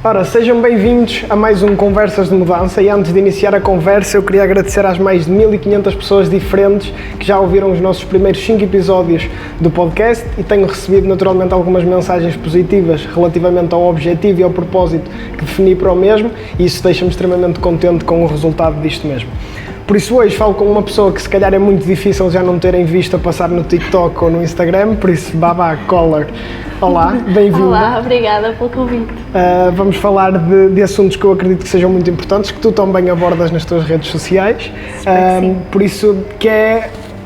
Ora, sejam bem-vindos a mais um Conversas de Mudança e antes de iniciar a conversa eu queria agradecer às mais de 1500 pessoas diferentes que já ouviram os nossos primeiros 5 episódios do podcast e tenho recebido naturalmente algumas mensagens positivas relativamente ao objetivo e ao propósito que defini para o mesmo e isso deixa-me extremamente contente com o resultado disto mesmo. Por isso hoje falo com uma pessoa que se calhar é muito difícil já não terem visto a passar no TikTok ou no Instagram, por isso Baba Collar. Olá, bem-vinda. Olá, obrigada pelo convite. Vamos falar de assuntos que eu acredito que sejam muito importantes, que tu também abordas nas tuas redes sociais. Por isso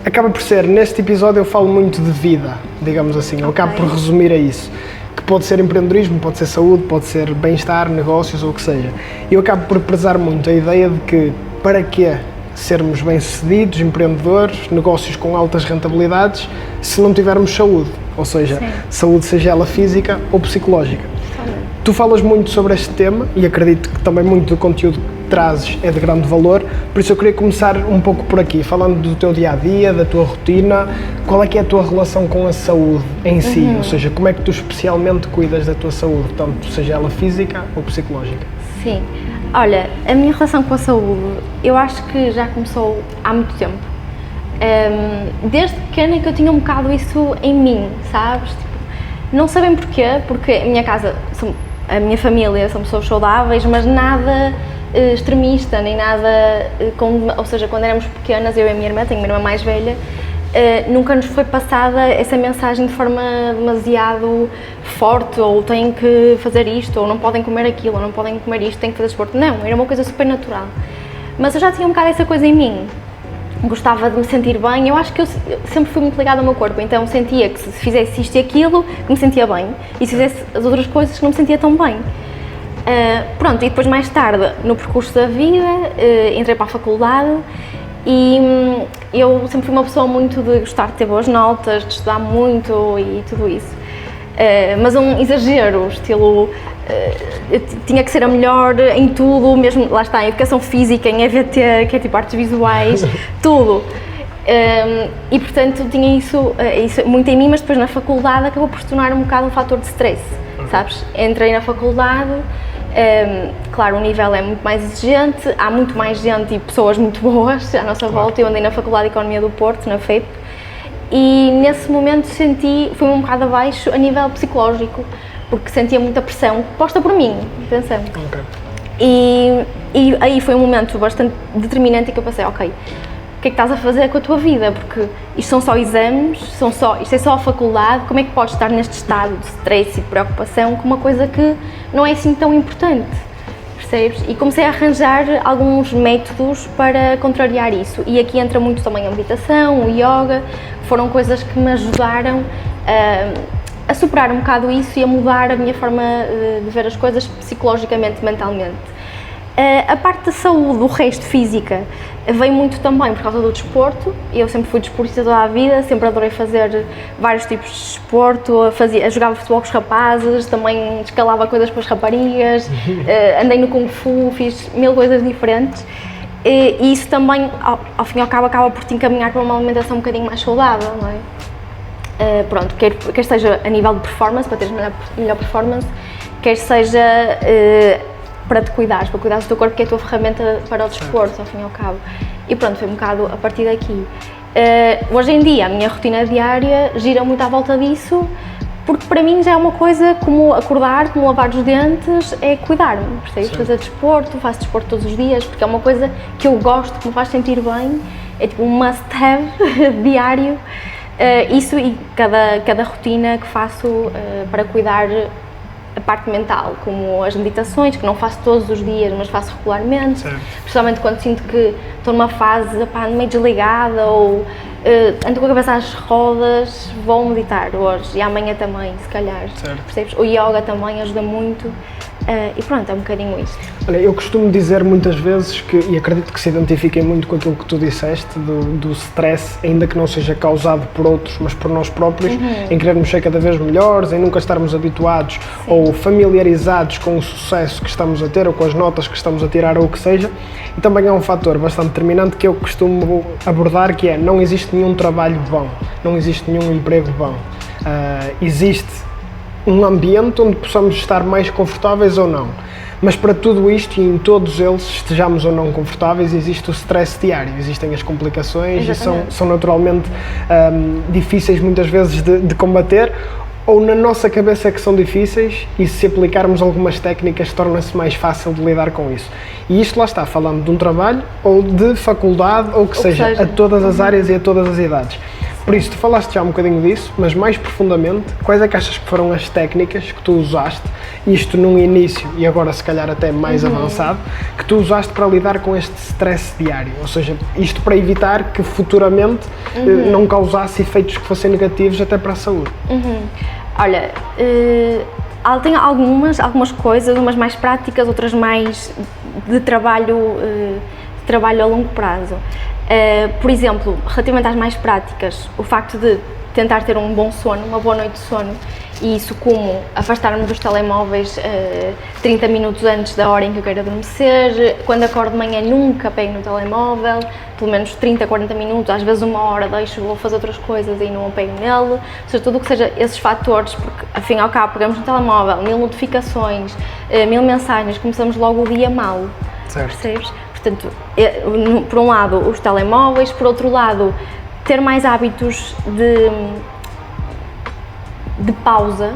acaba por ser, neste episódio eu falo muito de vida, digamos assim, eu acabo por resumir a isso. Que pode ser empreendedorismo, pode ser saúde, pode ser bem-estar, negócios ou o que seja. Eu acabo por prezar muito a ideia de que, para quê sermos bem-sucedidos, empreendedores, negócios com altas rentabilidades, se não tivermos saúde, ou seja, Sim. saúde seja ela física ou psicológica. Tu falas muito sobre este tema e acredito que também muito do conteúdo que trazes é de grande valor, por isso eu queria começar um pouco por aqui, falando do teu dia-a-dia, da tua rotina, qual é que é a tua relação com a saúde em si, ou seja, como é que tu especialmente cuidas da tua saúde, tanto seja ela física ou psicológica? Sim, olha, a minha relação com a saúde, eu acho que já começou há muito tempo. Desde pequena que eu tinha um bocado isso em mim, sabes? Tipo, não sabem porquê, porque a minha casa, a minha família são pessoas saudáveis, mas nada extremista, nem nada, ou seja, quando éramos pequenas, eu e a minha irmã, tenho uma irmã mais velha, nunca nos foi passada essa mensagem de forma demasiado forte, ou têm que fazer isto, ou não podem comer aquilo, ou não podem comer isto, têm que fazer desporto. Não, era uma coisa super natural. Mas eu já tinha um bocado essa coisa em mim. Gostava de me sentir bem, eu acho que eu sempre fui muito ligada ao meu corpo, então sentia que se fizesse isto e aquilo, que me sentia bem, e se fizesse as outras coisas que não me sentia tão bem. Pronto, e depois mais tarde, no percurso da vida, entrei para a faculdade e eu sempre fui uma pessoa muito de gostar de ter boas notas, de estudar muito e tudo isso. Mas um exagero, estilo, eu tinha que ser a melhor em tudo, mesmo, lá está, em educação física, em EVT, que é tipo artes visuais, tudo. E portanto tinha isso muito em mim, mas depois na faculdade acabou por se tornar um bocado um fator de stress, sabes? Entrei na faculdade, claro, o nível é muito mais exigente, há muito mais gente e pessoas muito boas à nossa volta. Eu andei na Faculdade de Economia do Porto, na FEP, e nesse momento fui um bocado abaixo a nível psicológico, porque sentia muita pressão posta por mim, atenção. E aí foi um momento bastante determinante em que eu pensei, ok, o que é que estás a fazer com a tua vida? Porque isto são só exames, isto é só a faculdade, como é que podes estar neste estado de stress e preocupação com uma coisa que não é assim tão importante, percebes? E comecei a arranjar alguns métodos para contrariar isso, e aqui entra muito também a meditação, o yoga, foram coisas que me ajudaram a superar um bocado isso e a mudar a minha forma de ver as coisas psicologicamente, mentalmente. A parte da saúde, o resto física, veio muito também por causa do desporto. Eu sempre fui desportista toda a vida, sempre adorei fazer vários tipos de desporto, jogava futebol com os rapazes, também escalava coisas com as raparigas, andei no Kung Fu, fiz 1000 coisas diferentes. E isso também, ao fim e ao cabo, acaba por te encaminhar para uma alimentação um bocadinho mais saudável, não é? Pronto, quer seja a nível de performance, para teres melhor performance, quer seja para te cuidares, para cuidares do teu corpo, que é a tua ferramenta para o desporto, ao fim e ao cabo. E pronto, foi um bocado a partir daqui. Hoje em dia, a minha rotina diária gira muito à volta disso, porque para mim já é uma coisa como acordar, como lavar os dentes, é cuidar-me, percebes? Fazer desporto, faço desporto todos os dias, porque é uma coisa que eu gosto, que me faz sentir bem, é tipo um must-have diário. Isso e cada rotina que faço para cuidar a parte mental, como as meditações, que não faço todos os dias, mas faço regularmente, principalmente quando sinto que estou numa fase meio desligada ou ando com a cabeça às rodas, vou meditar hoje e amanhã também, se calhar, percebes? O yoga também ajuda muito. E pronto, é um bocadinho isto. Olha, eu costumo dizer muitas vezes e acredito que se identifiquem muito com aquilo que tu disseste, do stress, ainda que não seja causado por outros, mas por nós próprios, em querermos ser cada vez melhores, em nunca estarmos habituados ou familiarizados com o sucesso que estamos a ter ou com as notas que estamos a tirar ou o que seja. E também é um fator bastante determinante que eu costumo abordar, que é: não existe nenhum trabalho bom, não existe nenhum emprego bom. Existe um ambiente onde possamos estar mais confortáveis ou não. Mas para tudo isto e em todos eles, estejamos ou não confortáveis, existe o stress diário, existem as complicações e são naturalmente difíceis muitas vezes de combater, ou na nossa cabeça é que são difíceis, e se aplicarmos algumas técnicas torna-se mais fácil de lidar com isso. E isto lá está, falando de um trabalho ou de faculdade, ou que seja, a todas as áreas e a todas as idades. Por isso, tu falaste já um bocadinho disso, mas mais profundamente, quais é que achas que foram as técnicas que tu usaste, isto num início e agora se calhar até mais avançado, que tu usaste para lidar com este stress diário? Ou seja, isto para evitar que futuramente não causasse efeitos que fossem negativos até para a saúde. Olha, tem algumas coisas, umas mais práticas, outras mais de trabalho a longo prazo. Por exemplo, relativamente às mais práticas, o facto de tentar ter um bom sono, uma boa noite de sono, e isso como afastar-me dos telemóveis 30 minutos antes da hora em que eu quero adormecer, quando acordo de manhã nunca pego no telemóvel, pelo menos 30, 40 minutos, às vezes uma hora deixo, vou fazer outras coisas e não pego nele, ou seja, tudo o que seja esses fatores, porque afim ao cabo pegamos no telemóvel, 1000 notificações, 1000 mensagens, começamos logo o dia mal, percebes? Portanto, por um lado os telemóveis, por outro lado ter mais hábitos de pausa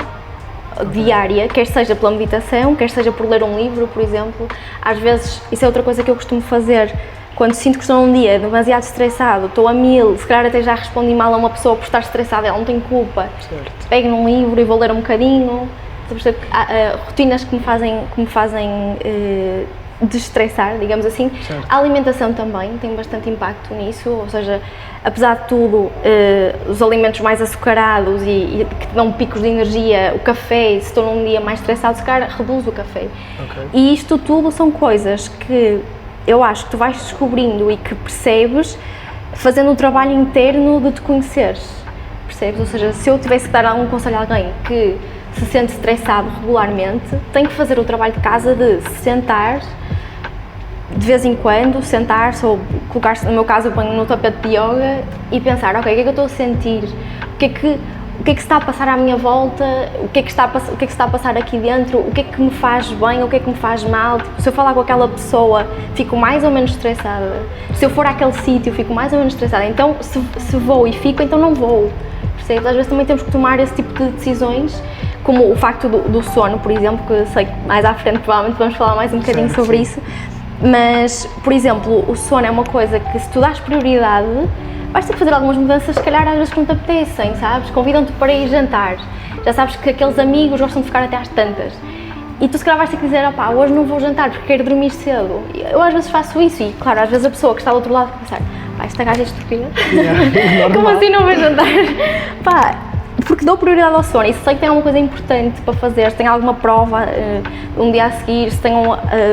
diária, quer seja pela meditação, quer seja por ler um livro, por exemplo. Às vezes, isso é outra coisa que eu costumo fazer, quando sinto que estou num dia demasiado estressado, estou a 1000, se calhar até já respondi mal a uma pessoa por estar estressada, ela não tem culpa. Pego num livro e vou ler um bocadinho. Rotinas que me fazem desestressar, digamos assim. A alimentação também tem bastante impacto nisso, ou seja, apesar de tudo, os alimentos mais açucarados e que te dão picos de energia, o café, se estou num dia mais estressado, se calhar reduz o café. E isto tudo são coisas que eu acho que tu vais descobrindo e que percebes fazendo um trabalho interno de te conheceres, percebes? Ou seja, se eu tivesse que dar algum conselho a alguém que se sente estressado regularmente, tem que fazer o trabalho de casa de se sentar, de vez em quando, sentar-se ou colocar-se, no meu caso eu ponho no tapete de yoga e pensar, ok, o que é que eu estou a sentir? O que é que se está a passar à minha volta? O que é que se está a passar aqui dentro? O que é que me faz bem? O que é que me faz mal? Tipo, se eu falar com aquela pessoa, fico mais ou menos estressada. Se eu for àquele sítio, fico mais ou menos estressada. Então, se vou e fico, então não vou. Percebes? Às vezes também temos que tomar esse tipo de decisões, como o facto do sono, por exemplo, que sei que mais à frente provavelmente vamos falar mais um bocadinho sobre isso, mas, por exemplo, o sono é uma coisa que se tu dás prioridade, vais ter que fazer algumas mudanças, se calhar às vezes que não te apetecem, sabes? Convidam-te para ir jantar, já sabes que aqueles amigos gostam de ficar até às tantas, e tu se calhar vais ter que dizer, opá, hoje não vou jantar porque quero dormir cedo. Eu às vezes faço isso e, claro, às vezes a pessoa que está do outro lado vai pensar, pá, esta gaja é estúpida, como assim não vai jantar? Pá, porque dou prioridade ao sono e se sei que tem alguma coisa importante para fazer, se tem alguma prova um dia a seguir, se tem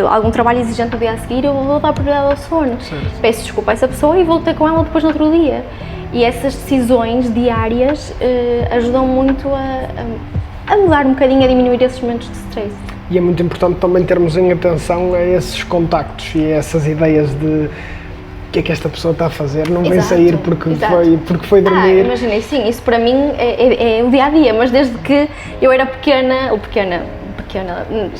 algum trabalho exigente no dia a seguir, eu vou dar prioridade ao sono. Peço desculpa a essa pessoa e vou ter com ela depois no outro dia. E essas decisões diárias ajudam muito a mudar um bocadinho, a diminuir esses momentos de stress. E é muito importante também termos em atenção a esses contactos e a essas ideias de o que é que esta pessoa está a fazer, não vem sair porque foi dormir. Imaginei, sim, isso para mim é o dia-a-dia, mas desde que eu era pequena,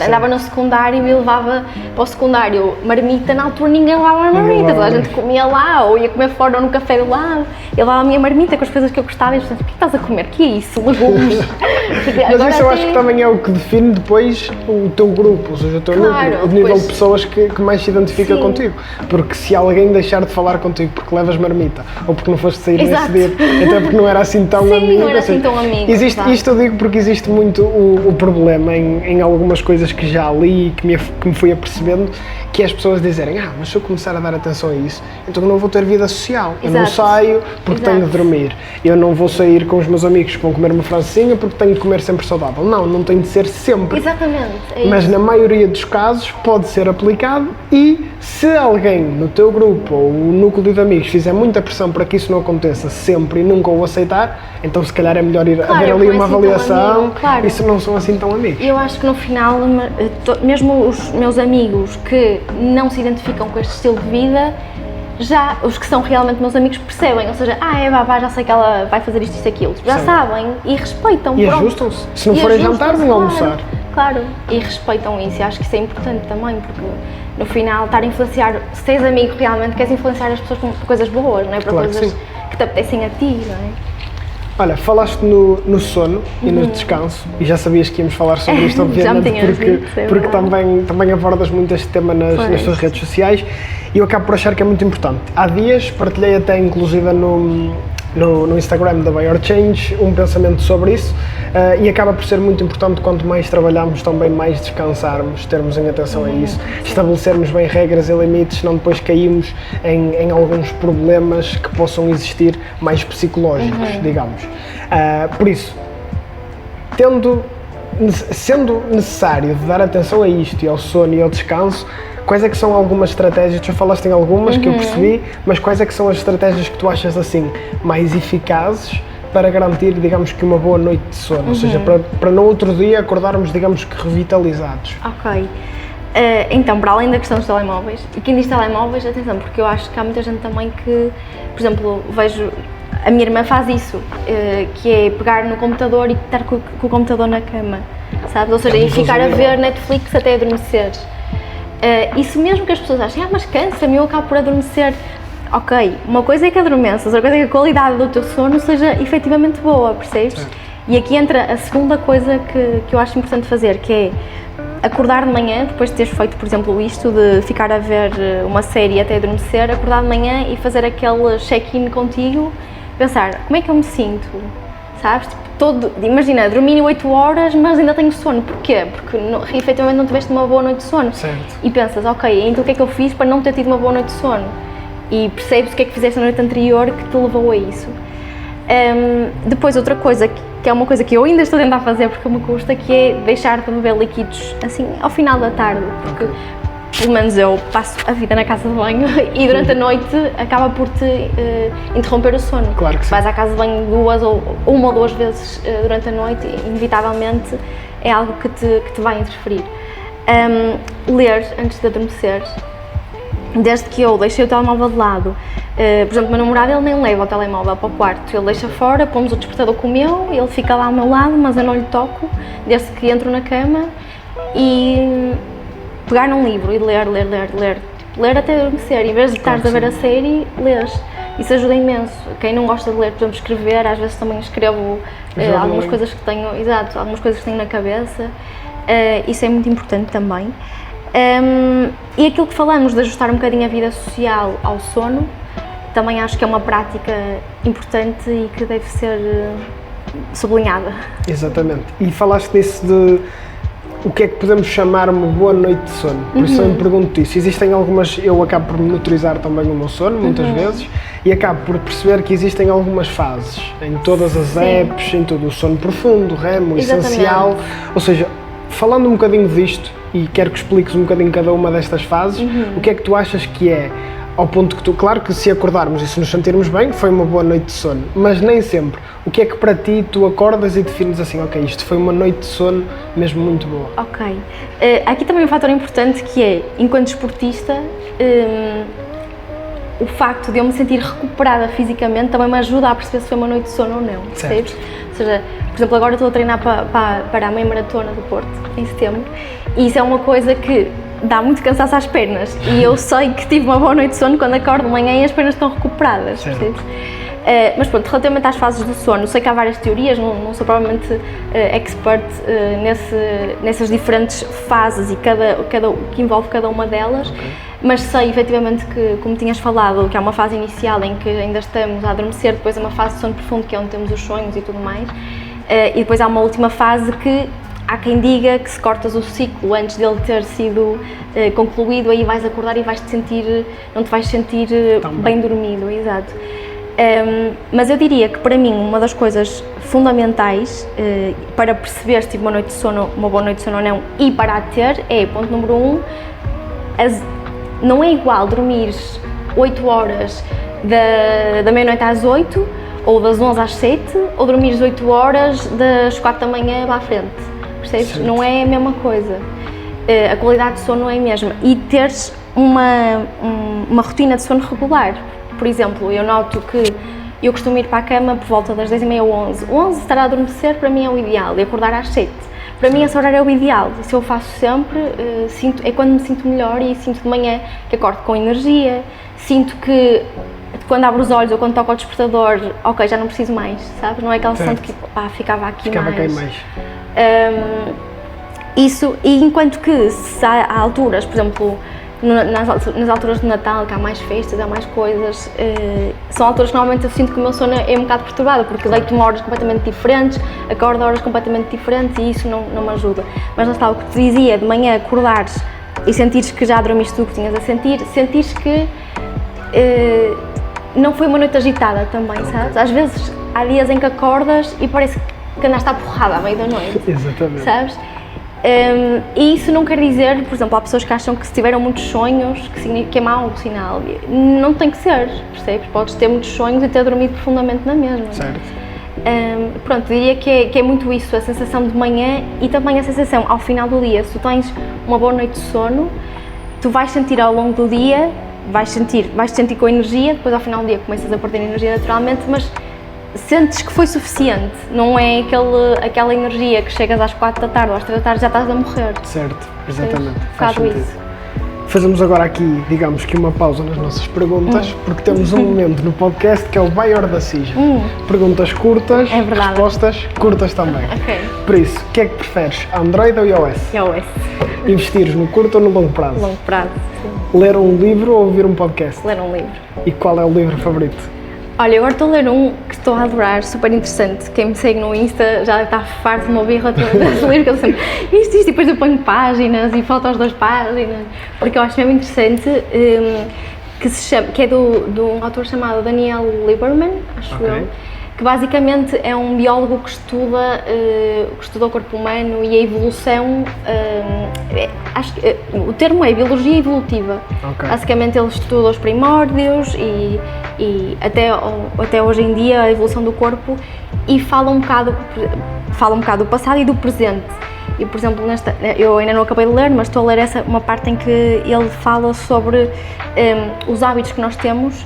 andava no secundário e levava para o secundário marmita, na altura ninguém levava marmita, toda a gente comia lá, ou ia comer fora ou no café do lado, eu levava a minha marmita com as coisas que eu gostava e portanto, o que estás a comer? O que é isso? Legumes? Mas isso eu acho que também é o que define depois o teu grupo, ou seja, o teu núcleo, o nível de pessoas que mais se identifica contigo, porque se alguém deixar de falar contigo porque levas marmita, ou porque não foste sair nesse dia, até porque não era assim tão amigo. Não era assim tão amigo. Isto eu digo porque existe muito o problema em algumas coisas que já li e que me fui apercebendo, que é as pessoas dizerem, mas se eu começar a dar atenção a isso, então eu não vou ter vida social, eu não saio porque tenho de dormir, eu não vou sair com os meus amigos que vão comer uma francesinha porque tenho de comer sempre saudável. Não tem de ser sempre. Exatamente. Mas na maioria dos casos pode ser aplicado e se alguém no teu grupo ou o núcleo de amigos fizer muita pressão para que isso não aconteça sempre e nunca o aceitar, então se calhar é melhor ir haver ali uma avaliação e se não são assim tão amigos. Eu acho que no final, mesmo os meus amigos que não se identificam com este estilo de vida, já os que são realmente meus amigos percebem, ou seja, já sei que ela vai fazer isto e aquilo, já sabem e respeitam. E ajustam-se, se não forem jantar, vão almoçar. Claro, e respeitam isso, e acho que isso é importante também, porque no final estar a influenciar, se tens amigo realmente, queres influenciar as pessoas por coisas boas, não é? Por Claro coisas que te apetecem a ti, não é? Olha, falaste no sono e no descanso, e já sabias que íamos falar sobre isto, obviamente, porque também abordas muito este tema nas tuas redes sociais, e eu acabo por achar que é muito importante. Há dias partilhei até, inclusive, no Instagram da Bayor Change, um pensamento sobre isso, e acaba por ser muito importante, quanto mais trabalharmos, também mais descansarmos, termos em atenção a isso, estabelecermos bem regras e limites, senão depois caímos em alguns problemas que possam existir mais psicológicos, digamos. Por isso, sendo necessário de dar atenção a isto e ao sono e ao descanso, quais é que são algumas estratégias, tu já falaste em algumas que eu percebi, mas quais é que são as estratégias que tu achas assim mais eficazes para garantir, digamos que uma boa noite de sono, ou seja, para no outro dia acordarmos, digamos que revitalizados? Ok. Então, para além da questão dos telemóveis, e quem diz telemóveis, atenção, porque eu acho que há muita gente também que, por exemplo, vejo, a minha irmã faz isso, que é pegar no computador e estar com o computador na cama, sabes? Ou seja, e ficar a ver Netflix até adormecer. Isso mesmo que as pessoas achem, mas cansa-me, eu acabo por adormecer. Ok, uma coisa é que adormeças, outra coisa é que a qualidade do teu sono seja efetivamente boa, percebes? Certo. E aqui entra a segunda coisa que eu acho importante fazer, que é acordar de manhã, depois de teres feito, por exemplo, isto de ficar a ver uma série até adormecer, acordar de manhã e fazer aquele check-in contigo, pensar, como é que eu me sinto? Sabes? Imagina, dormi 8 horas, mas ainda tenho sono. Porquê? Porque efetivamente não tiveste uma boa noite de sono. Certo. E pensas, ok, então o que é que eu fiz para não ter tido uma boa noite de sono? E percebes o que é que fizeste na noite anterior que te levou a isso. Depois, outra coisa, que é uma coisa que eu ainda estou a tentar fazer porque me custa, que é deixar de beber líquidos assim ao final da tarde. Porque, pelo menos eu passo a vida na casa de banho e durante a noite acaba por te interromper o sono. Claro que sim. Vais à casa de banho uma ou duas vezes durante a noite e inevitavelmente é algo que te vai interferir. Ler antes de adormecer, desde que eu deixei o telemóvel de lado, por exemplo, o meu namorado ele nem leva o telemóvel para o quarto, ele deixa fora, pomos o despertador com o meu, ele fica lá ao meu lado, mas eu não lhe toco, desde que entro na cama, e pegar num livro e ler até adormecer, em vez de estares a ver a série, lês. Isso ajuda imenso. Quem não gosta de ler, por exemplo, escrever, às vezes também escrevo algumas coisas que tenho, algumas coisas que tenho na cabeça, isso é muito importante também. E aquilo que falamos de ajustar um bocadinho a vida social ao sono, também acho que é uma prática importante e que deve ser sublinhada. Exatamente. E falaste nisso de o que é que podemos chamar uma boa noite de sono. Por isso eu me pergunto isso. Existem algumas, eu acabo por monitorizar também o meu sono, muitas vezes, e acabo por perceber que existem algumas fases, em todas as apps, em todo o sono profundo, REM, o essencial, ou seja, falando um bocadinho disto, e quero que expliques um bocadinho cada uma destas fases, o que é que tu achas que é, ao ponto que claro que se acordarmos e se nos sentirmos bem, foi uma boa noite de sono, mas nem sempre. O que é que para ti tu acordas e defines assim, ok, isto foi uma noite de sono mesmo muito boa? Ok. Aqui também um fator importante que é, enquanto esportista, o facto de eu me sentir recuperada fisicamente também me ajuda a perceber se foi uma noite de sono ou não, percebes? Ou seja, por exemplo, agora estou a treinar para a meia maratona do Porto, em setembro, e isso é uma coisa que dá muito cansaço às pernas, e eu sei que tive uma boa noite de sono quando acordo de manhã e as pernas estão recuperadas, percebes? Mas pronto, relativamente às fases do sono, sei que há várias teorias, não sou provavelmente expert nessas diferentes fases e que envolve cada uma delas, mas sei efetivamente que, como tinhas falado, que há uma fase inicial em que ainda estamos a adormecer, depois há uma fase de sono profundo que é onde temos os sonhos e tudo mais, e depois há uma última fase que há quem diga que se cortas o ciclo antes dele ter sido concluído, aí vais acordar e não te vais sentir bem dormido, exato. Mas eu diria que para mim uma das coisas fundamentais para perceber se tive uma boa noite de sono ou não, e para a ter, é, ponto número 1, não é igual dormir 8 horas da meia-noite às 8, ou das 11 às 7, ou dormir 8 horas das 4 da manhã para a frente, percebes? Certo. Não é a mesma coisa, a qualidade de sono é a mesma, e teres uma rotina de sono regular. Por exemplo, eu noto que eu costumo ir para a cama por volta das 10h30 ou 11. 11 estar a adormecer para mim é o ideal, e acordar às 7. Para mim esse horário é o ideal, isso eu faço sempre, é quando me sinto melhor e sinto de manhã que acordo com energia, sinto que quando abro os olhos ou quando toco o despertador, ok, já não preciso mais, sabes? Não é aquela sensação de que ficava aqui mais. Isso, e enquanto que se há alturas, por exemplo, nas alturas de Natal, que há mais festas, há mais coisas, são alturas que normalmente eu sinto que o meu sono é um bocado perturbado, porque deito-me a horas completamente diferentes, acordo a horas completamente diferentes e isso não me ajuda. Mas lá está, o que te dizia, de manhã acordares e sentires que já dormiste tudo o que tinhas a sentir, sentires que não foi uma noite agitada também, sabes? Às vezes há dias em que acordas e parece que andaste à porrada à meia da noite. Exatamente. Sabes? E isso não quer dizer, por exemplo, há pessoas que acham que se tiveram muitos sonhos, que significa que é mau sinal. Não tem que ser, percebes? Podes ter muitos sonhos e ter dormido profundamente na mesma. Certo. Pronto, diria que é muito isso, a sensação de manhã e também a sensação ao final do dia. Se tu tens uma boa noite de sono, tu vais sentir ao longo do dia, vais sentir com energia, depois ao final do dia começas a perder energia naturalmente, mas sentes que foi suficiente, não é aquela energia que chegas às 4 da tarde ou às 3 da tarde já estás a morrer. Certo, exatamente. Faz sentido. Isso. Fazemos agora aqui, digamos que uma pausa nas nossas perguntas, porque temos um momento no podcast que é o Maior da Cija. Perguntas curtas, respostas curtas também. Okay. Por isso, o que é que preferes, Android ou iOS? iOS. Investires no curto ou no longo prazo? Longo prazo, sim. Ler um livro ou ouvir um podcast? Ler um livro. E qual é o livro favorito? Olha, agora estou a ler um que estou a adorar, super interessante. Quem me segue no Insta já está farto de me ouvir relativamente a ler, que eu sempre isto, e depois eu ponho páginas e fotos das páginas, porque eu acho mesmo interessante, que é de um autor chamado Daniel Lieberman, acho eu, que basicamente é um biólogo que estuda o corpo humano e a evolução, o termo é biologia evolutiva. Basicamente ele estuda os primórdios e até hoje em dia a evolução do corpo e fala um bocado do passado e do presente. E, por exemplo, eu ainda não acabei de ler, mas estou a ler uma parte em que ele fala sobre os hábitos que nós temos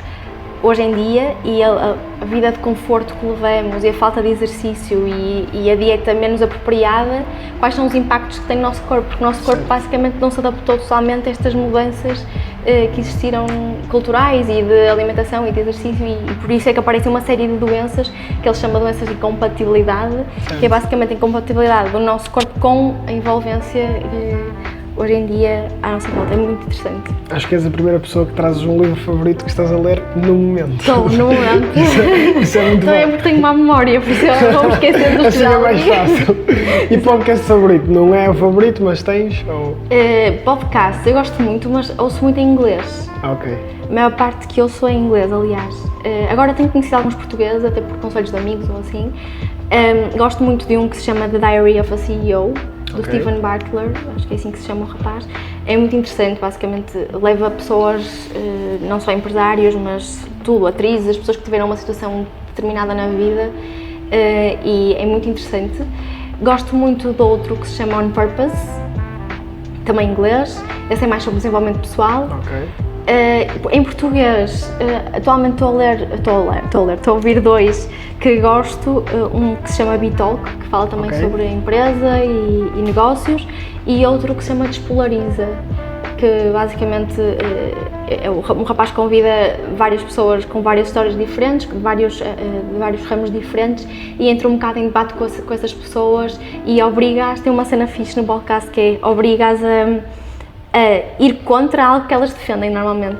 hoje em dia e a vida de conforto que levamos e a falta de exercício e a dieta menos apropriada, quais são os impactos que tem no nosso corpo, porque o nosso corpo basicamente não se adaptou totalmente a estas mudanças que existiram culturais e de alimentação e de exercício e por isso é que aparecem uma série de doenças que ele chama de doenças de incompatibilidade, que é basicamente a incompatibilidade do nosso corpo com a envolvência hoje em dia à nossa volta. É muito interessante. Acho que és a primeira pessoa que trazes um livro favorito que estás a ler no momento. Estou, no momento. Isso é muito bom. Também porque tenho má memória, por isso eu vou esquecer dos assim é mais fácil. E podcast favorito? Não é o favorito, mas tens? Ou... podcast, eu gosto muito, mas ouço muito em inglês. Ok. A maior parte que eu sou em inglês, aliás. Agora tenho conhecido alguns portugueses, até por conselhos de amigos ou assim. Gosto muito de um que se chama The Diary of a CEO, do Stephen Bartler, acho que é assim que se chama o rapaz. É muito interessante, basicamente leva pessoas, não só empresários, mas tudo, atrizes, pessoas que tiveram uma situação determinada na vida e é muito interessante. Gosto muito de outro que se chama On Purpose, também em inglês, esse é mais sobre desenvolvimento pessoal. Em português, atualmente estou a ouvir dois que gosto, um que se chama Bitalk, que fala também sobre empresa e negócios, e outro que se chama Despolariza, que basicamente é um rapaz que convida várias pessoas com várias histórias diferentes, de vários ramos diferentes, e entra um bocado em debate com essas pessoas e obriga-as, tem uma cena fixe no podcast que é obriga-as a ir contra algo que elas defendem normalmente.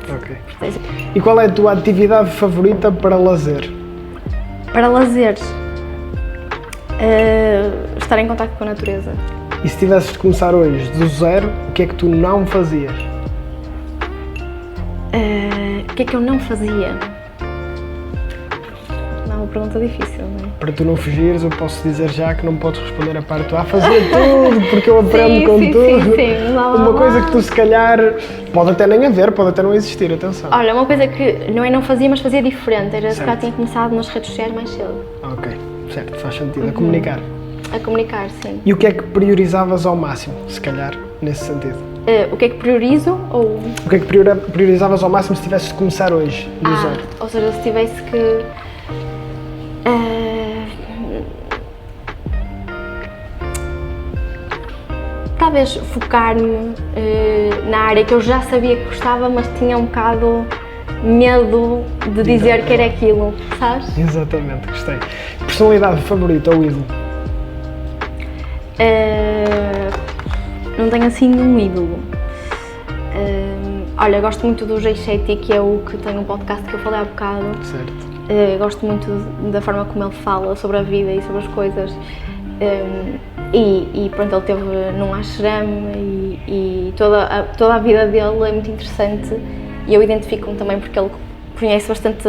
E qual é a tua atividade favorita para lazer? Para lazer, estar em contacto com a natureza. E se tivesses de começar hoje do zero, o que é que tu não fazias? O que é que eu não fazia? Não, uma pergunta difícil, não é? Para tu não fugires, eu posso dizer já que não podes responder a parte tu a fazer tudo, porque eu aprendo com tudo. Sim. Uma coisa que tu se calhar, pode até nem haver, pode até não existir, atenção. Olha, uma coisa que não fazia, mas fazia diferente, era se calhar tinha começado nas redes sociais mais cedo. Ok, certo, faz sentido, a comunicar. A comunicar, sim. E o que é que priorizavas ao máximo, se calhar, nesse sentido? O que é que priorizo ou... O que é que priorizavas ao máximo se tivesses de começar hoje, do zero? Ou seja, se tivesse que... talvez focar-me na área que eu já sabia que gostava, mas tinha um bocado medo de dizer que era aquilo, sabes? Exatamente, gostei. Personalidade favorita ou ídolo? Não tenho assim um ídolo. Olha, gosto muito do Jay Shetty, que é o que tem um podcast que eu falei há bocado. Certo. Gosto muito da forma como ele fala sobre a vida e sobre as coisas. E pronto, ele esteve num ashram e toda a vida dele é muito interessante e eu identifico-me também porque ele conhece bastante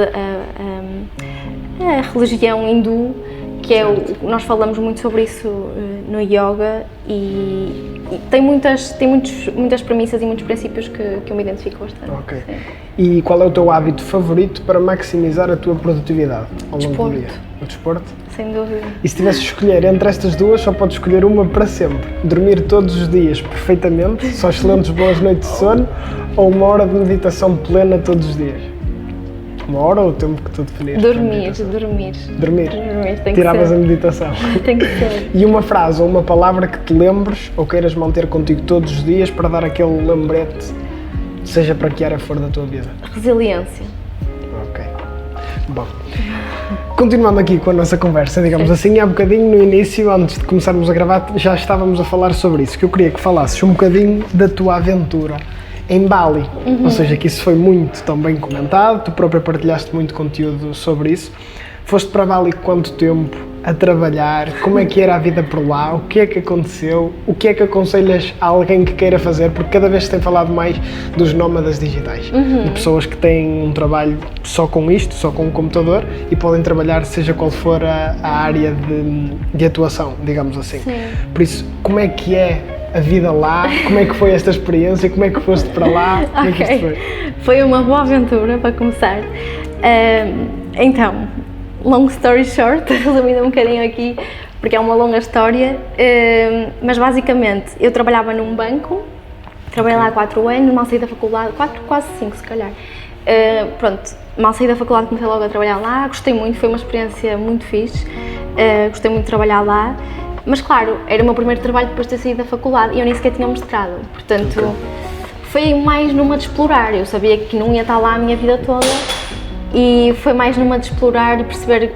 a religião hindu, que é nós falamos muito sobre isso no yoga e tem muitas premissas e muitos princípios que eu me identifico bastante. Ok. Sim. E qual é o teu hábito favorito para maximizar a tua produtividade ao longo do dia? O desporto? Sem dúvida. E se tivesse de escolher entre estas duas, só podes escolher uma para sempre? Dormir todos os dias perfeitamente, só excelentes boas noites de sono, ou 1 hora de meditação plena todos os dias? 1 hora ou o tempo que tu definiste? Dormir. Tem que Tiravas ser. a meditação. Tem que ser. E uma frase ou uma palavra que te lembres ou queiras manter contigo todos os dias para dar aquele lembrete, seja para que área for da tua vida? Resiliência. Ok. Bom. Continuando aqui com a nossa conversa, digamos assim, há bocadinho no início, antes de começarmos a gravar, já estávamos a falar sobre isso, que eu queria que falasses um bocadinho da tua aventura em Bali, ou seja, que isso foi muito também comentado, tu própria partilhaste muito conteúdo sobre isso. Foste para Bali quanto tempo a trabalhar? Como é que era a vida por lá? O que é que aconteceu? O que é que aconselhas a alguém que queira fazer? Porque cada vez se tem falado mais dos nómadas digitais, de pessoas que têm um trabalho só com isto, só com o computador e podem trabalhar seja qual for a área de atuação, digamos assim. Sim. Por isso, como é que é a vida lá? Como é que foi esta experiência? Como é que foste para lá? Como é que isto foi? Foi uma boa aventura, para começar. Então, long story short, resumindo um bocadinho aqui, porque é uma longa história, mas basicamente eu trabalhava num banco, trabalhei lá há 4 anos, mal saí da faculdade, 4, quase 5 se calhar. Pronto, mal saí da faculdade, comecei logo a trabalhar lá, gostei muito, foi uma experiência muito fixe, gostei muito de trabalhar lá. Mas claro, era o meu primeiro trabalho depois de ter saído da faculdade e eu nem sequer tinha mestrado, portanto foi mais numa de explorar, eu sabia que não ia estar lá a minha vida toda e foi mais numa de explorar e perceber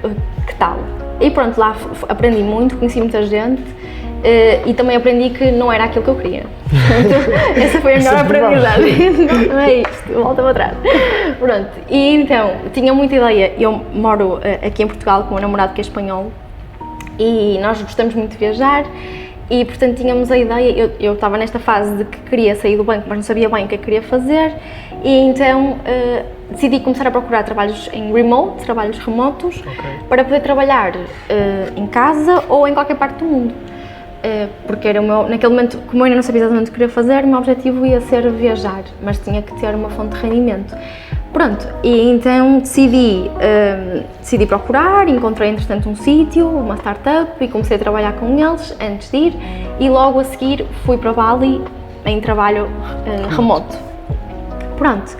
que tal. E pronto, lá aprendi muito, conheci muita gente e também aprendi que não era aquilo que eu queria. Portanto, essa foi a melhor aprendizagem. Não é isto, volta para trás. Pronto, e então, tinha muita ideia, eu moro aqui em Portugal com um namorado que é espanhol, e nós gostamos muito de viajar e, portanto, tínhamos a ideia, eu estava nesta fase de que queria sair do banco, mas não sabia bem o que queria fazer e então decidi começar a procurar trabalhos em remote, trabalhos remotos, para poder trabalhar em casa ou em qualquer parte do mundo. Porque era naquele momento, como eu ainda não sabia exatamente o que queria fazer, o meu objetivo ia ser viajar, mas tinha que ter uma fonte de rendimento. Pronto, e então decidi procurar, encontrei entretanto um sítio, uma startup e comecei a trabalhar com eles antes de ir e logo a seguir fui para Bali em trabalho remoto. Pronto,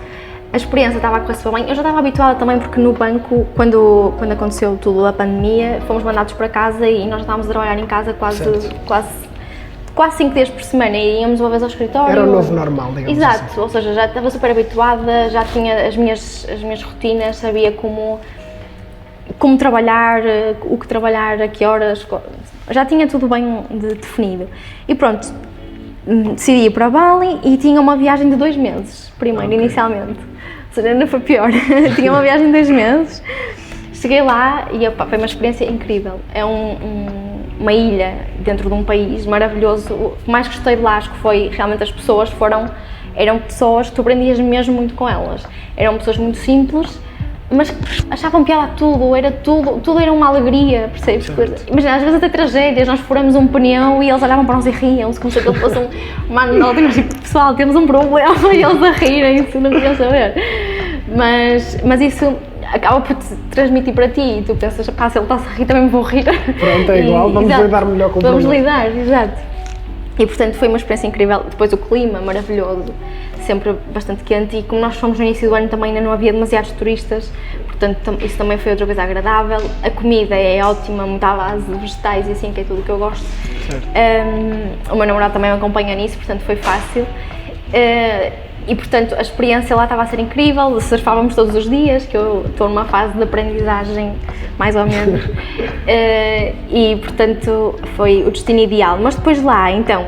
a experiência estava a correr super bem, eu já estava habituada também porque no banco, quando aconteceu tudo a pandemia, fomos mandados para casa e nós já estávamos a trabalhar em casa quase 5 dias por semana e íamos uma vez ao escritório. Era o novo normal, digamos assim. Exato, ou seja, já estava super habituada, já tinha as minhas rotinas, sabia como trabalhar, o que trabalhar, a que horas, já tinha tudo bem definido. E pronto, decidi ir para Bali e tinha uma viagem de 2 meses, primeiro, inicialmente. Ou seja, não foi pior, tinha uma viagem de 2 meses. Cheguei lá e opa, foi uma experiência incrível. É uma ilha dentro de um país maravilhoso. O que mais gostei de lá acho que foi realmente as pessoas eram pessoas que tu aprendias mesmo muito com elas. Eram pessoas muito simples, mas achavam piada a tudo era uma alegria, percebes? Imagina, às vezes até tragédias, nós furamos um pneu e eles olhavam para nós e riam-se como se aquilo fosse uma anedota e nós tipo, pessoal, temos um problema e eles a rirem-se, não queriam saber. Mas isso acaba por te transmitir para ti e tu pensas, pá, se ele está-se a rir também me vou rir. Pronto, é igual, vamos lidar melhor com o problema. Vamos lidar, problema. exato. E portanto foi uma experiência incrível, depois o clima maravilhoso, sempre bastante quente e como nós fomos no início do ano também ainda não havia demasiados turistas, portanto isso também foi outra coisa agradável. A comida é ótima, muito à base de vegetais e assim, que é tudo o que eu gosto. O meu namorado também me acompanha nisso, portanto foi fácil. E portanto a experiência lá estava a ser incrível, surfávamos todos os dias, que eu estou numa fase de aprendizagem mais ou menos, e portanto foi o destino ideal. Mas depois lá, então,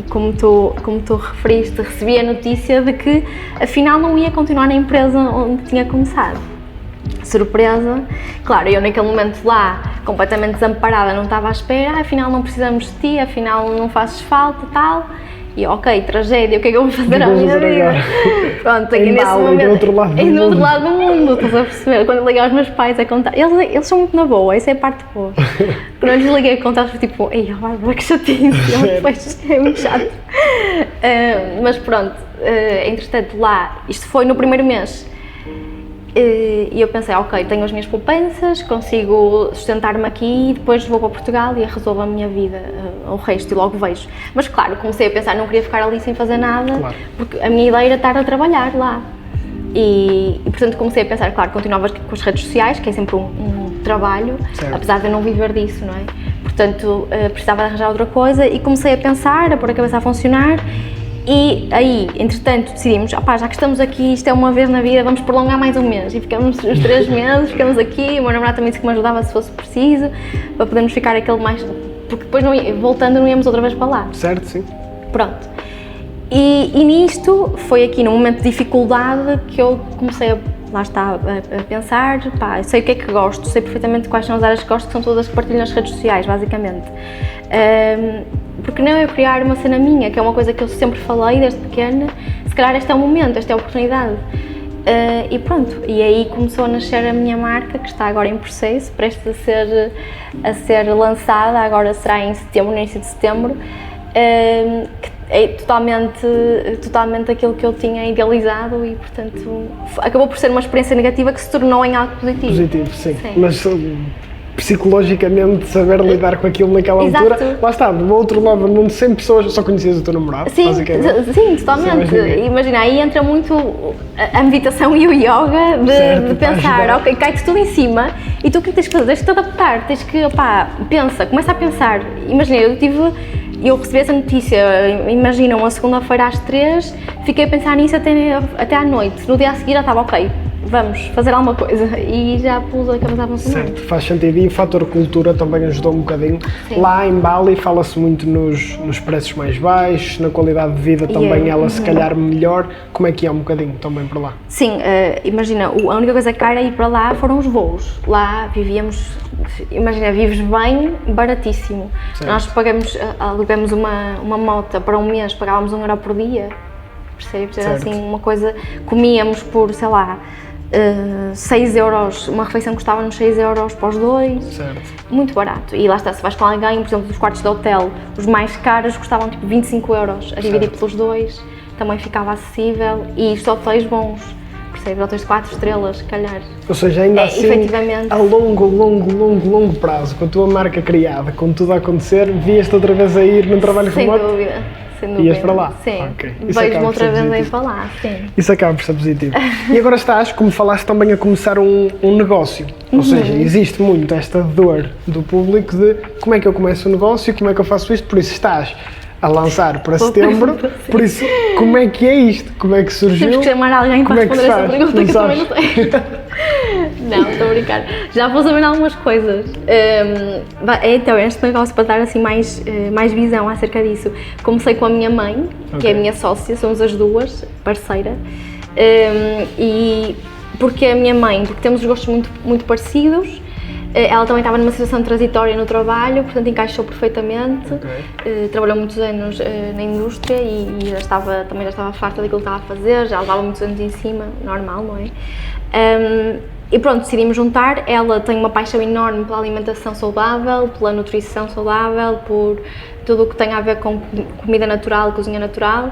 como tu referiste, recebi a notícia de que afinal não ia continuar na empresa onde tinha começado. Surpresa, claro, eu naquele momento lá, completamente desamparada, não estava à espera, afinal não precisamos de ti, afinal não fazes falta, tal. E ok, tragédia, o que é que eu vou fazer à minha vida? Pronto, aqui nesse momento, do outro lado do mundo, estás a perceber? Quando eu liguei aos meus pais a contar, eles são muito na boa, essa é a parte boa. Quando eu lhes liguei a contar, foi tipo, ei, Bárbara, que chatice, depois é muito chato. Mas pronto, entretanto lá, isto foi no primeiro mês. E eu pensei, ok, tenho as minhas poupanças, consigo sustentar-me aqui e depois vou para Portugal e resolvo a minha vida, o resto, e logo vejo. Mas claro, comecei a pensar, não queria ficar ali sem fazer nada, claro, porque a minha ideia era estar a trabalhar lá. E portanto comecei a pensar, claro, continuava com as redes sociais, que é sempre um trabalho, certo, apesar de eu não viver disso, não é? Portanto, precisava de arranjar outra coisa e comecei a pensar, a pôr a cabeça a funcionar. E aí, entretanto, decidimos, já que estamos aqui, isto é uma vez na vida, vamos prolongar mais um mês. E ficamos os 3 meses, ficamos aqui, o meu namorado também disse que me ajudava se fosse preciso, para podermos ficar aquele mais... Porque depois, voltando, não íamos outra vez para lá. Certo, sim. Pronto. E nisto, foi aqui num momento de dificuldade que eu comecei a pensar, eu sei o que é que gosto, sei perfeitamente quais são as áreas que gosto, que são todas as que partilho nas redes sociais, basicamente. Porque não eu criar uma cena minha, que é uma coisa que eu sempre falei desde pequena, se calhar este é o momento, esta é a oportunidade. E pronto, e aí começou a nascer a minha marca, que está agora em processo, prestes a ser lançada, agora será em setembro, no início de setembro, que é totalmente aquilo que eu tinha idealizado e, portanto, acabou por ser uma experiência negativa que se tornou em algo positivo. Positivo, sim. Mas psicologicamente saber lidar com aquilo naquela altura, lá está, do outro lado do mundo, sem pessoas, só conhecias o teu namorado, sim, basicamente. Sim, totalmente. Imagina, aí entra muito a meditação e o yoga de pensar, ok, cai-te tudo em cima e tu o que tens que fazer? Tens que te adaptar, tens que, começa a pensar. Imagina, eu recebi essa notícia, imagina, uma segunda-feira às 3, fiquei a pensar nisso até à noite. No dia a seguir já estava, ok, vamos fazer alguma coisa e já pus a cabeça a funcionar. Certo, faz sentido. E o fator cultura também ajudou um bocadinho. Sim. Lá em Bali fala-se muito nos preços mais baixos, na qualidade de vida também ela se calhar melhor. Como é que é um bocadinho também para lá? Sim, imagina, a única coisa cara a ir para lá foram os voos. Lá vivíamos, imagina, vives bem, baratíssimo. Certo. Nós alugamos uma moto para um mês, pagávamos €1 por dia, percebes? Era assim uma coisa, comíamos por, sei lá, 6 euros, uma refeição custava-nos 6 euros para os dois, certo, muito barato. E lá está, se vais com alguém, por exemplo, dos quartos de hotel, os mais caros custavam tipo 25 euros, a dividir pelos dois, também ficava acessível. E isto hotéis bons, percebes? Hotéis de 4 estrelas, se calhar. Ou seja, ainda assim, efetivamente, a longo prazo, com a tua marca criada, com tudo a acontecer, vias-te outra vez a ir num trabalho remoto? Sem dúvida. Ias para lá? Sim, okay. Vejo-me outra vez a ir para lá, sim. Isso acaba por ser positivo. E agora estás, como falaste, também a começar um negócio. Ou seja, existe muito esta dor do público de como é que eu começo um negócio, como é que eu faço isto, por isso estás a lançar para setembro, por isso, como é que é isto? Como é que surgiu? Temos que chamar alguém para responder essa pergunta que eu também não sei. Não, estou a brincar. Já vou saber algumas coisas. Então, este negócio, para dar assim mais visão acerca disso, comecei com a minha mãe, que é a minha sócia, somos as duas, parceira. E porque a minha mãe, porque temos os gostos muito, muito parecidos, ela também estava numa situação transitória no trabalho, portanto encaixou perfeitamente. Trabalhou muitos anos na indústria e também já estava farta daquilo que estava a fazer, já levava muitos anos em cima, normal, não é? E pronto, decidimos juntar. Ela tem uma paixão enorme pela alimentação saudável, pela nutrição saudável, por tudo o que tem a ver com comida natural, cozinha natural.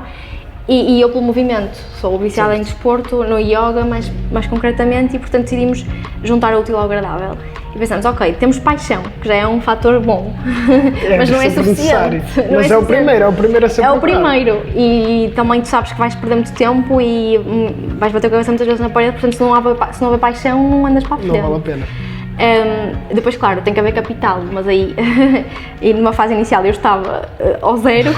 E eu pelo movimento, sou viciada em desporto, no yoga mais concretamente, e portanto decidimos juntar o útil ao agradável. E pensamos, ok, temos paixão, que já é um fator bom, mas não é suficiente. Mas é o primeiro a ser É o primeiro, e também tu sabes que vais perder muito tempo e vais bater a cabeça muitas vezes na parede, portanto se não houver paixão não andas para a frente. Não vale a pena. Depois, claro, tem que haver capital, mas aí, e numa fase inicial eu estava ao zero,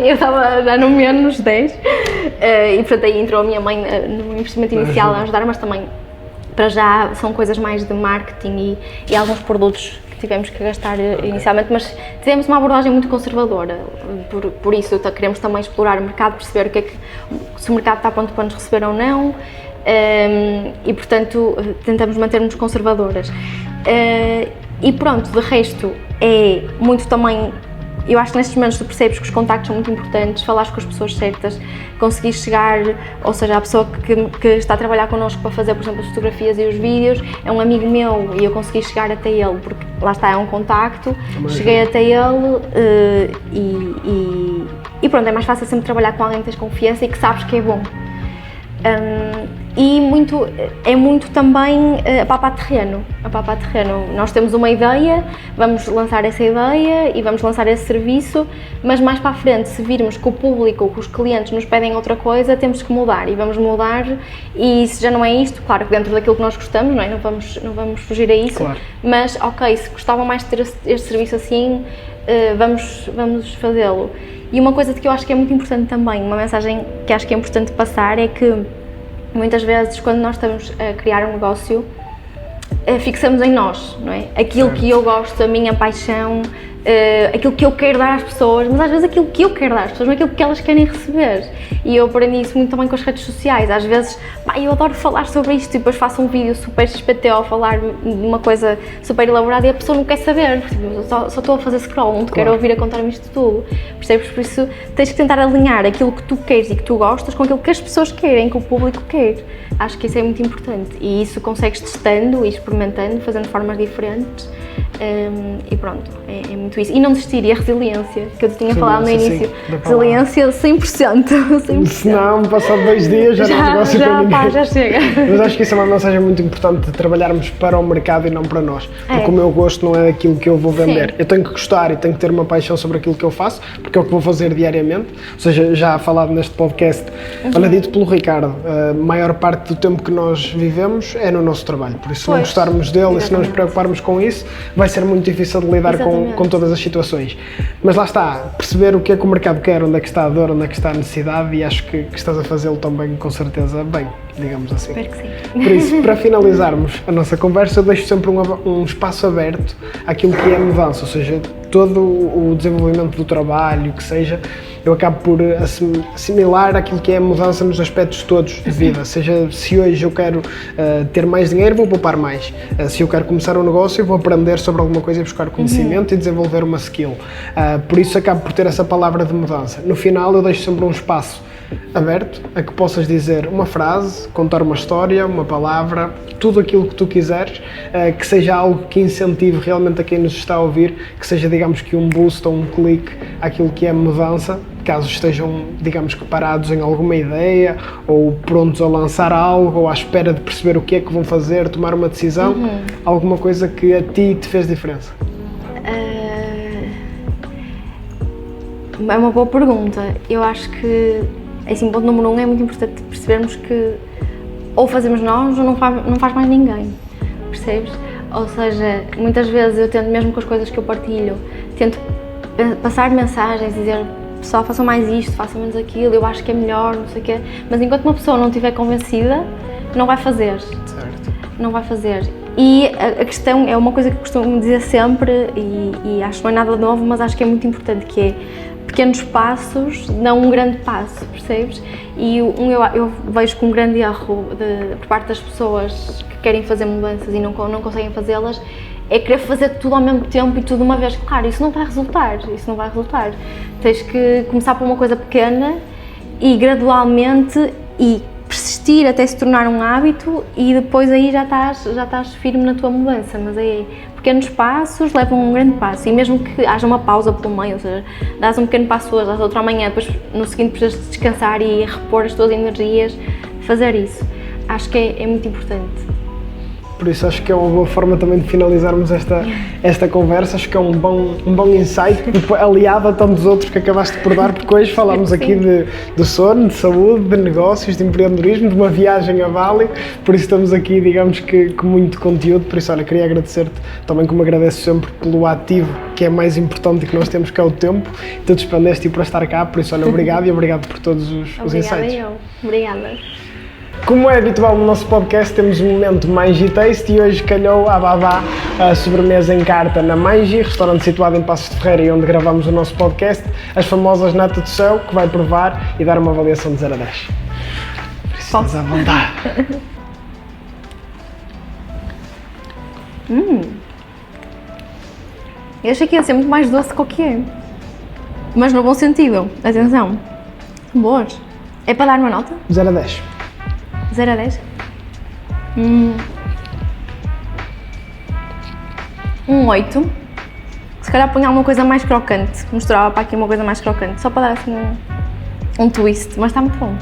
eu estava já no menos 10, e portanto aí entrou a minha mãe no investimento inicial a ajudar, mas também, para já, são coisas mais de marketing e alguns produtos que tivemos que gastar inicialmente, mas tivemos uma abordagem muito conservadora, por isso queremos também explorar o mercado, perceber o que é se o mercado está pronto para nos receber ou não, e portanto tentamos manter-nos conservadoras. E pronto, de resto é muito também, eu acho que nestes momentos tu percebes que os contactos são muito importantes, falares com as pessoas certas, conseguir chegar, ou seja, a pessoa que está a trabalhar connosco para fazer, por exemplo, as fotografias e os vídeos, é um amigo meu e eu consegui chegar até ele, porque lá está, é um contacto, cheguei até ele e pronto, é mais fácil sempre trabalhar com alguém que tens confiança e que sabes que é bom. E é muito também a papar terreno. Nós temos uma ideia, vamos lançar essa ideia e vamos lançar esse serviço, mas mais para a frente, se virmos que o público, que os clientes nos pedem outra coisa, temos que mudar e vamos mudar, e se já não é isto, claro que dentro daquilo que nós gostamos, não é? Não vamos fugir a isso, claro. Mas ok, se gostavam mais de ter este serviço assim, vamos fazê-lo. E uma coisa que eu acho que é muito importante também, uma mensagem que acho que é importante passar, é que muitas vezes quando nós estamos a criar um negócio, fixamos em nós, não é? Aquilo que eu gosto, a minha paixão, aquilo que eu quero dar às pessoas, mas às vezes aquilo que eu quero dar às pessoas não é aquilo que elas querem receber. E eu aprendi isso muito também com as redes sociais. Às vezes, eu adoro falar sobre isto e depois faço um vídeo super XPTO a falar de uma coisa super elaborada e a pessoa não quer saber. Eu só estou a fazer scroll, não te quero ouvir a contar-me isto tudo. Percebes? Por isso tens que tentar alinhar aquilo que tu queres e que tu gostas com aquilo que as pessoas querem, que o público quer. Acho que isso é muito importante e isso consegues testando e experimentando, fazendo formas diferentes. E pronto, é muito isso. E não desistir, e a resiliência, que eu te tinha falado no início. Resiliência 100%. Se não, passado 2 dias já não há negócio para ninguém. Já chega. Mas acho que isso é uma mensagem muito importante, de trabalharmos para o mercado e não para nós. Porque o meu gosto não é aquilo que eu vou vender. Sim. Eu tenho que gostar e tenho que ter uma paixão sobre aquilo que eu faço, porque é o que vou fazer diariamente. Ou seja, já falado neste podcast, olha, dito pelo Ricardo, a maior parte do tempo que nós vivemos é no nosso trabalho. Por isso, se não gostarmos dele e se não nos preocuparmos com isso, vai ser muito difícil de lidar com todas as situações. Mas lá está, perceber o que é que o mercado quer, onde é que está a dor, onde é que está a necessidade, e acho que estás a fazê-lo também, com certeza, bem, digamos assim. Espero que sim. Por isso, para finalizarmos a nossa conversa, eu deixo sempre um espaço aberto àquilo que é a mudança, ou seja, todo o desenvolvimento do trabalho, que seja, eu acabo por assimilar aquilo que é a mudança nos aspectos todos de vida. Seja, se hoje eu quero ter mais dinheiro, vou poupar mais. Se eu quero começar um negócio, eu vou aprender sobre alguma coisa e buscar conhecimento e desenvolver uma skill. Por isso acabo por ter essa palavra de mudança. No final eu deixo sempre um espaço aberto a que possas dizer uma frase, contar uma história, uma palavra, tudo aquilo que tu quiseres, que seja algo que incentive realmente a quem nos está a ouvir, que seja, digamos que um boost ou um clique àquilo que é mudança, caso estejam, digamos que parados em alguma ideia, ou prontos a lançar algo, ou à espera de perceber o que é que vão fazer, tomar uma decisão, alguma coisa que a ti te fez diferença. É uma boa pergunta. Eu acho que, assim, ponto número 1, é muito importante percebermos que ou fazemos nós ou não faz mais ninguém, percebes? Ou seja, muitas vezes eu tento, mesmo com as coisas que eu partilho, tento passar mensagens e dizer: pessoal, façam mais isto, façam menos aquilo, eu acho que é melhor, não sei o quê, mas enquanto uma pessoa não estiver convencida, não vai fazer. Certo. Não vai fazer. E a questão é uma coisa que eu costumo dizer sempre, e acho que não é nada novo, mas acho que é muito importante, que é: pequenos passos dão um grande passo, percebes? E eu vejo que um grande erro por parte das pessoas que querem fazer mudanças e não conseguem fazê-las é querer fazer tudo ao mesmo tempo e tudo de uma vez. Claro, isso não vai resultar. Tens que começar por uma coisa pequena e gradualmente e persistir até se tornar um hábito, e depois aí já estás firme na tua mudança. Mas aí pequenos passos levam a um grande passo, e mesmo que haja uma pausa pelo meio, ou seja, dás um pequeno passo hoje, dás outro amanhã, depois no seguinte precisas de descansar e repor as tuas energias, fazer isso. Acho que é muito importante. por isso acho que é uma boa forma também de finalizarmos esta conversa. Acho que é um bom insight, aliado a tantos outros que acabaste por dar, porque hoje falámos aqui de sono, de saúde, de negócios, de empreendedorismo, de uma viagem a Bali, por isso estamos aqui, digamos que com muito conteúdo. Por isso, olha, queria agradecer-te também, como agradeço sempre, pelo ativo que é mais importante que nós temos, que é o tempo. Tu despendeste por estar cá, por isso, olha, obrigado e obrigado por todos os insights. Obrigada. Como é habitual no nosso podcast, temos um momento Mangi Taste e hoje calhou a Babá, a sobremesa em carta na Mangi, restaurante situado em Passos de Ferreira e onde gravamos o nosso podcast, as famosas Nata do Céu, que vai provar e dar uma avaliação de 0 a 10. Estás à vontade. Eu achei que ia ser muito mais doce que o que é. Mas no bom sentido. Atenção. Boas. É para dar uma nota? 0 a 10. 0 a 10? 8. Se calhar punha alguma coisa mais crocante. Misturava para aqui uma coisa mais crocante. Só para dar assim um twist. Mas está muito bom.